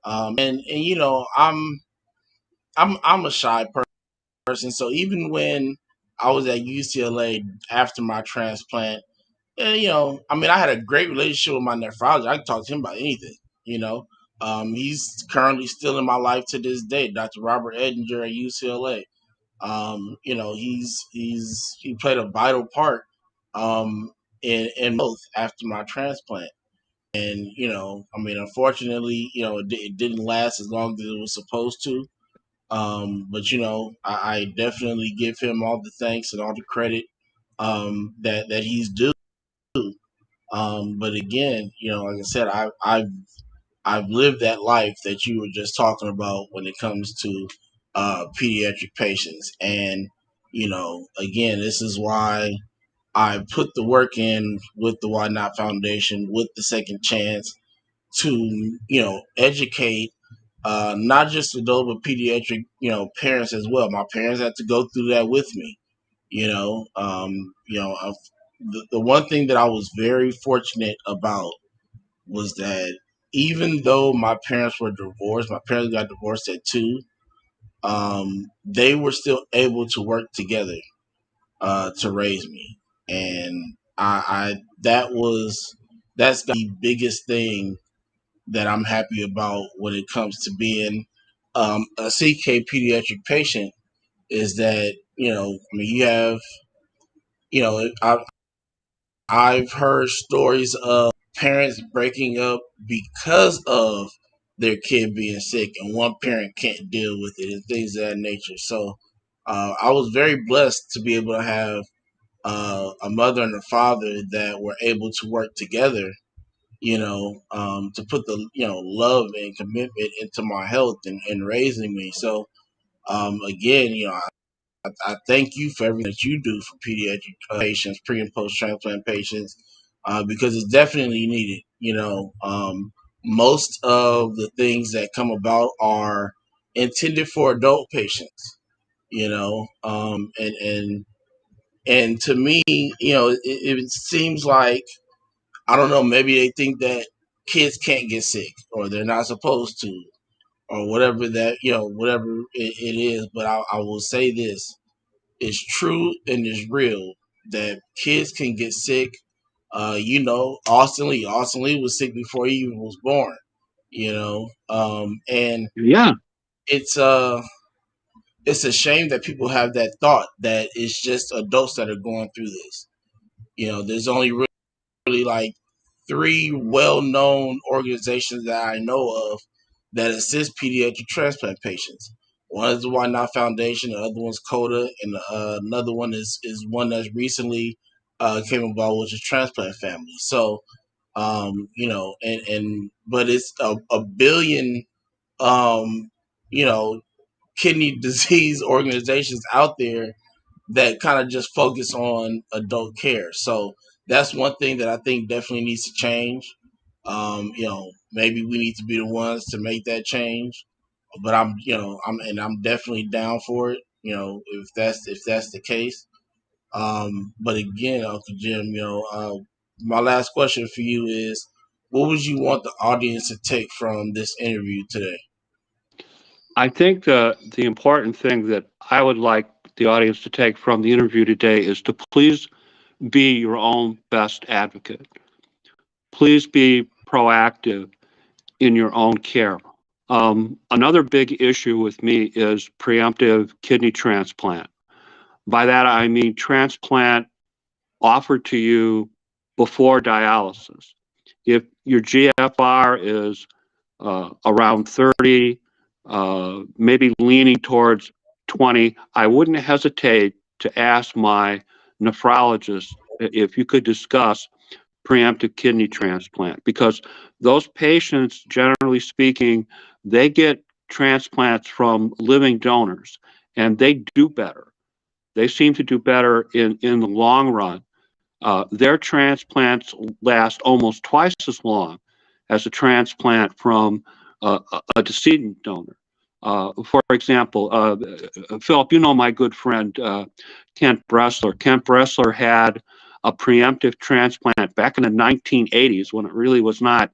And I'm a shy person. So even when I was at UCLA after my transplant, I had a great relationship with my nephrologist. I could talk to him about anything, you know. He's currently still in my life to this day, Dr. Robert Edinger at UCLA. He played a vital part in both after my transplant. And unfortunately, it didn't last as long as it was supposed to. But I definitely give him all the thanks and all the credit that he's due. But again, like I said, I've lived that life that you were just talking about when it comes to pediatric patients, and again, this is why I put the work in with the Why Not Foundation, with the Second Chance, to educate not just adult but pediatric parents as well. My parents had to go through that with me. The one thing that I was very fortunate about was that even though my parents were divorced, my parents got divorced at 2. They were still able to work together to raise me, and that's the biggest thing that I'm happy about when it comes to being a CK pediatric patient, is that you have I've heard stories of parents breaking up because of their kid being sick and one parent can't deal with it and things of that nature. So I was very blessed to be able to have a mother and a father that were able to work together, to put the love and commitment into my health and raising me. So again, I thank you for everything that you do for pediatric patients, pre and post transplant patients, because it's definitely needed. Most of the things that come about are intended for adult patients. And to me, it seems like, I don't know, maybe they think that kids can't get sick or they're not supposed to, or whatever that whatever it is. But I will say this: it's true and it's real that kids can get sick. Austin Lee was sick before he even was born. And Yeah. it's uh it's a shame that people have that thought that it's just adults that are going through this. There's only really like 3 well-known organizations that I know of that assist pediatric transplant patients. One is the Why Not Foundation, the other one's CODA, and another one is one that's recently came about, which is Transplant Family. So, but it's a billion, um, you know, kidney disease organizations out there that kind of just focus on adult care. So that's one thing that I think definitely needs to change. Maybe we need to be the ones to make that change. But I'm definitely down for it. If that's the case. But again, Uncle Jim, my last question for you is, what would you want the audience to take from this interview today? I think the important thing that I would like the audience to take from the interview today is to please be your own best advocate. Please be proactive in your own care. Another big issue with me is preemptive kidney transplant. By that, I mean transplant offered to you before dialysis. If your GFR is around 30, maybe leaning towards 20, I wouldn't hesitate to ask my nephrologist if you could discuss preemptive kidney transplant, because those patients, generally speaking, they get transplants from living donors and they do better. They seem to do better in the long run. Their transplants last almost twice as long as a transplant from a decedent donor. For example, Philip, you know my good friend Kent Bressler. Kent Bressler had a preemptive transplant back in the 1980s when it really was not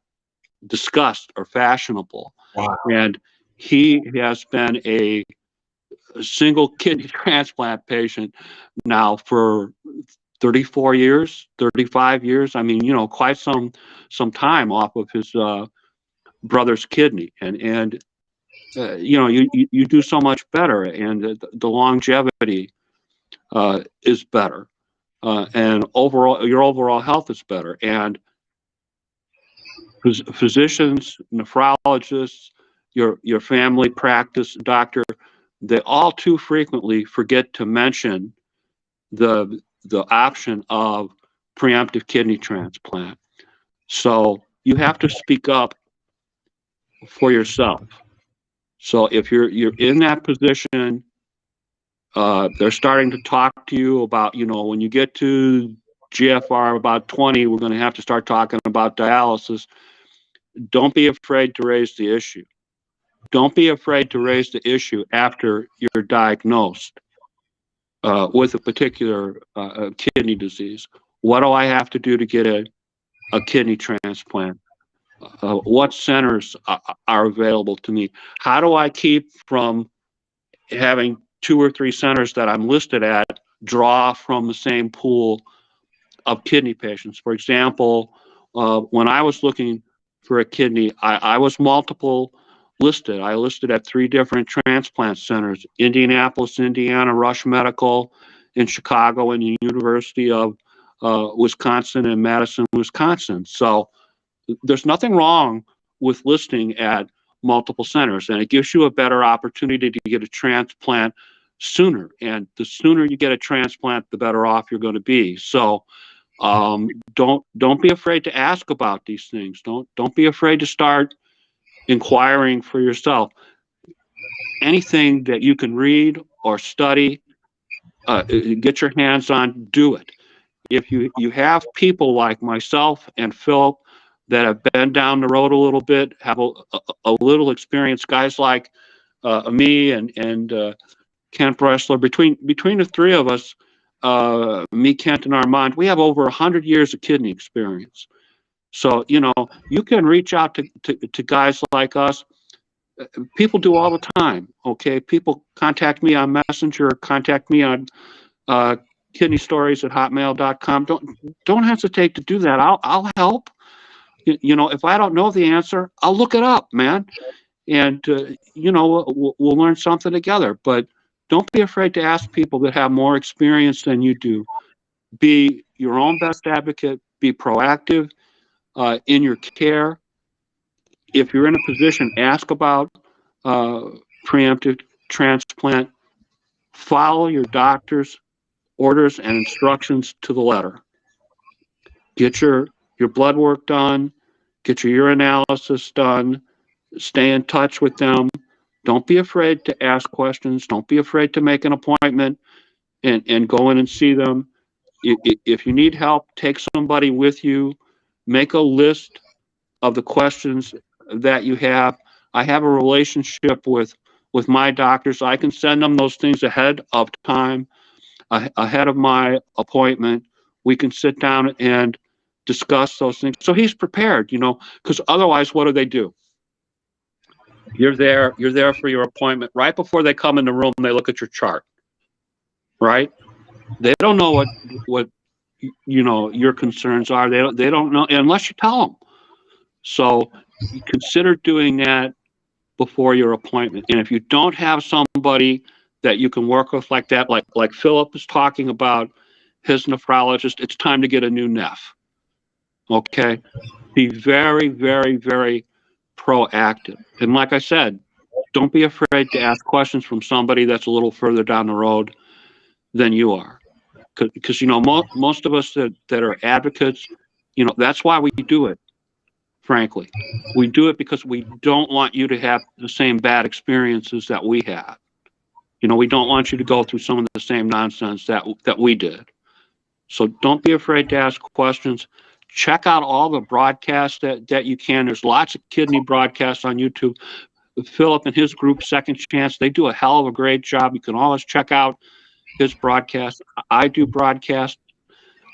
discussed or fashionable. Wow. And he has been a single kidney transplant patient now for 34 years, 35 years. I mean, quite some time off of his brother's kidney, and you do so much better, and the longevity is better, and overall your overall health is better. And physicians, nephrologists, your family practice doctor, they all too frequently forget to mention the option of preemptive kidney transplant. So you have to speak up for yourself. So if you're in that position, they're starting to talk to you about, when you get to GFR about 20, we're going to have to start talking about dialysis. Don't be afraid to raise the issue. Don't be afraid to raise the issue after you're diagnosed with a particular kidney disease. What do I have to do to get a kidney transplant? What centers are available to me? How do I keep from having 2 or 3 centers that I'm listed at draw from the same pool of kidney patients? For example, when I was looking for a kidney, I was multiple listed. I listed at 3 different transplant centers: Indianapolis, Indiana, Rush Medical in Chicago, and the University of Wisconsin in Madison, Wisconsin. So there's nothing wrong with listing at multiple centers, and it gives you a better opportunity to get a transplant sooner. And the sooner you get a transplant, the better off you're going to be. So don't be afraid to ask about these things. Don't be afraid to start inquiring for yourself. Anything that you can read or study, get your hands on, do it. If you have people like myself and Phil that have been down the road a little bit, have a little experience, guys like me and Kent Bressler, between the 3 of us, me, Kent, and Armand, we have over 100 years of kidney experience. So, you can reach out to guys like us. People do all the time, okay? People contact me on Messenger, contact me on kidneystories@hotmail.com. Don't hesitate to do that. I'll help. If I don't know the answer, I'll look it up, man. And, we'll learn something together. But don't be afraid to ask people that have more experience than you do. Be your own best advocate. Be proactive in your care. If you're in a position, ask about preemptive transplant. Follow your doctor's orders and instructions to the letter. Get your blood work done. Get your urinalysis done. Stay in touch with them. Don't be afraid to ask questions. Don't be afraid to make an appointment and go in and see them. If you need help, take somebody with you. Make a list of the questions that you have. I have a relationship with my doctors. I can send them those things ahead of time, ahead of my appointment. We can sit down and discuss those things. So he's prepared, because otherwise, what do? You're there for your appointment. Right before they come in the room, they look at your chart, right? They don't know what your concerns are. They don't know unless you tell them. So consider doing that before your appointment. And if you don't have somebody that you can work with like that, like Philip is talking about his nephrologist, it's time to get a new neph. Okay? Be very, very, very proactive. And like I said, don't be afraid to ask questions from somebody that's a little further down the road than you are. Because, most of us that are advocates, that's why we do it, frankly. We do it because we don't want you to have the same bad experiences that we had. We don't want you to go through some of the same nonsense that we did. So don't be afraid to ask questions. Check out all the broadcasts that you can. There's lots of kidney broadcasts on YouTube. Philip and his group, Second Chance, they do a hell of a great job. You can always check out his broadcast. I do broadcasts.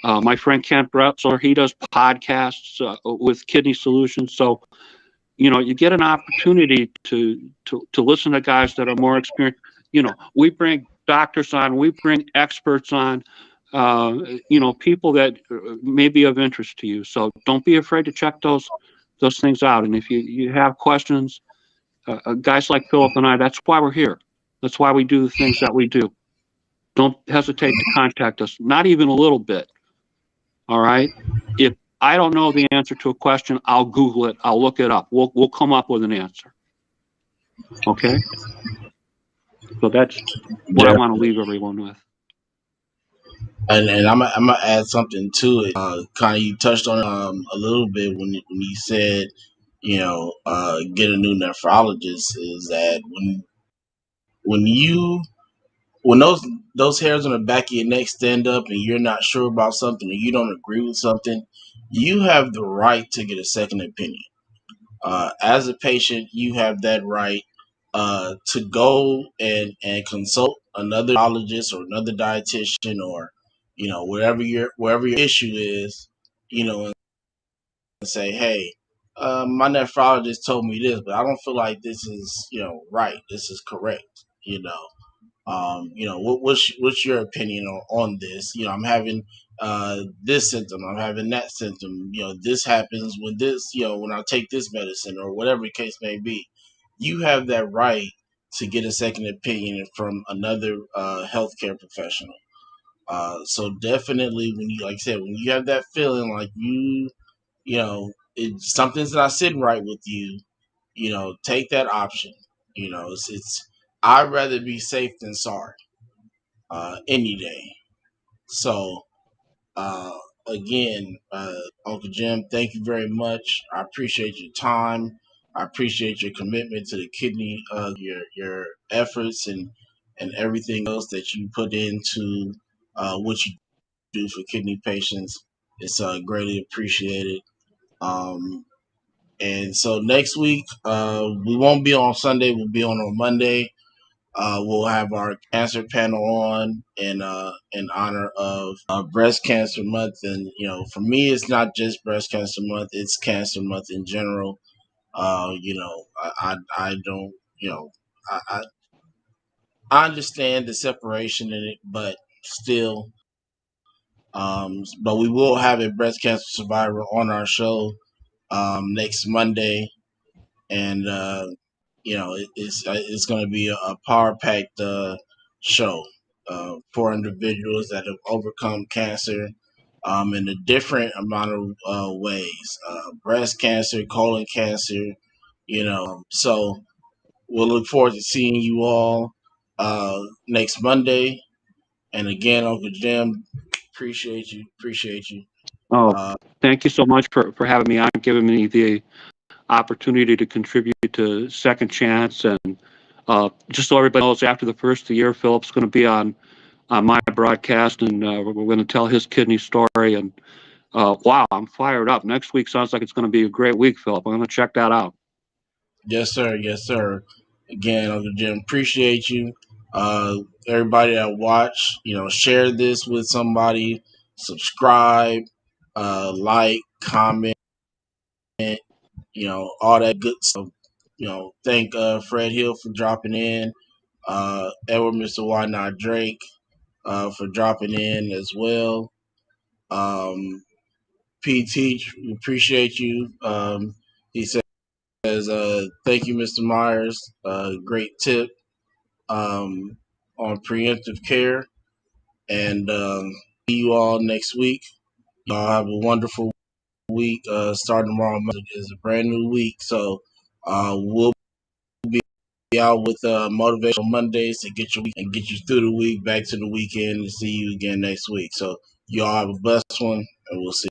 My friend Kent Bressler, he does podcasts with Kidney Solutions. So, you get an opportunity to listen to guys that are more experienced. We bring doctors on, we bring experts on, people that may be of interest to you. So don't be afraid to check those those things out. And if you have questions, guys like Philip and I, that's why we're here. That's why we do the things that we do. Don't hesitate to contact us, not even a little bit. All right. If I don't know the answer to a question, I'll Google it. I'll look it up. We'll come up with an answer. Okay. So that's what I want to leave everyone with. And I'm gonna add something to it. Kind of you touched on it, a little bit when you said, get a new nephrologist. Is that when you when those hairs on the back of your neck stand up and you're not sure about something or you don't agree with something, you have the right to get a second opinion. As a patient, you have that right to go and consult another nephrologist or another dietitian or wherever your issue is, and say, hey, my nephrologist told me this, but I don't feel like this is right. This is correct. What's your opinion on this? I'm having this symptom, I'm having that symptom. This happens when this, when I take this medicine or whatever the case may be. You have that right to get a second opinion from another healthcare professional. So definitely, when you, like I said, when you have that feeling like something's not sitting right with you, take that option. It's I'd rather be safe than sorry any day. So, uh, again, Uncle Jim, thank you very much. I appreciate your time. I appreciate your commitment to the kidney, your efforts and everything else that you put into what you do for kidney patients. It's greatly appreciated. Um, and so next week, we won't be on Sunday. We'll be on Monday. We'll have our cancer panel on in honor of Breast Cancer Month, and for me, it's not just Breast Cancer Month; it's Cancer Month in general. I don't, I, I I understand the separation in it, but still, but we will have a breast cancer survivor on our show next Monday, and it's going to be a power packed show for individuals that have overcome cancer in a different amount of ways. Breast cancer, colon cancer, so we'll look forward to seeing you all next Monday. And again, Uncle Jim, appreciate you. Appreciate you. Oh, Uh, thank you so much for having me on, giving me the opportunity to contribute to Second Chance. And just so everybody knows, after the first of the year, Philip's going to be on my broadcast, and we're going to tell his kidney story. And wow, I'm fired up. Next week sounds like it's going to be a great week, Philip. I'm going to check that out. yes, sir. Yes, sir. Again, Uncle Jim, appreciate you. Everybody that watch, share this with somebody, subscribe, like, comment, all that good stuff. Thank Fred Hill for dropping in, Edward Mr. Why Not Drake for dropping in as well. PT, we appreciate you. He says, thank you, Mr. Myers. Great tip on preemptive care. And see you all next week. Y'all have a wonderful week. Starting tomorrow is a brand new week. So we'll be out with motivational Mondays to get you and get you through the week, back to the weekend, and see you again next week. So y'all have a blessed one, and we'll see.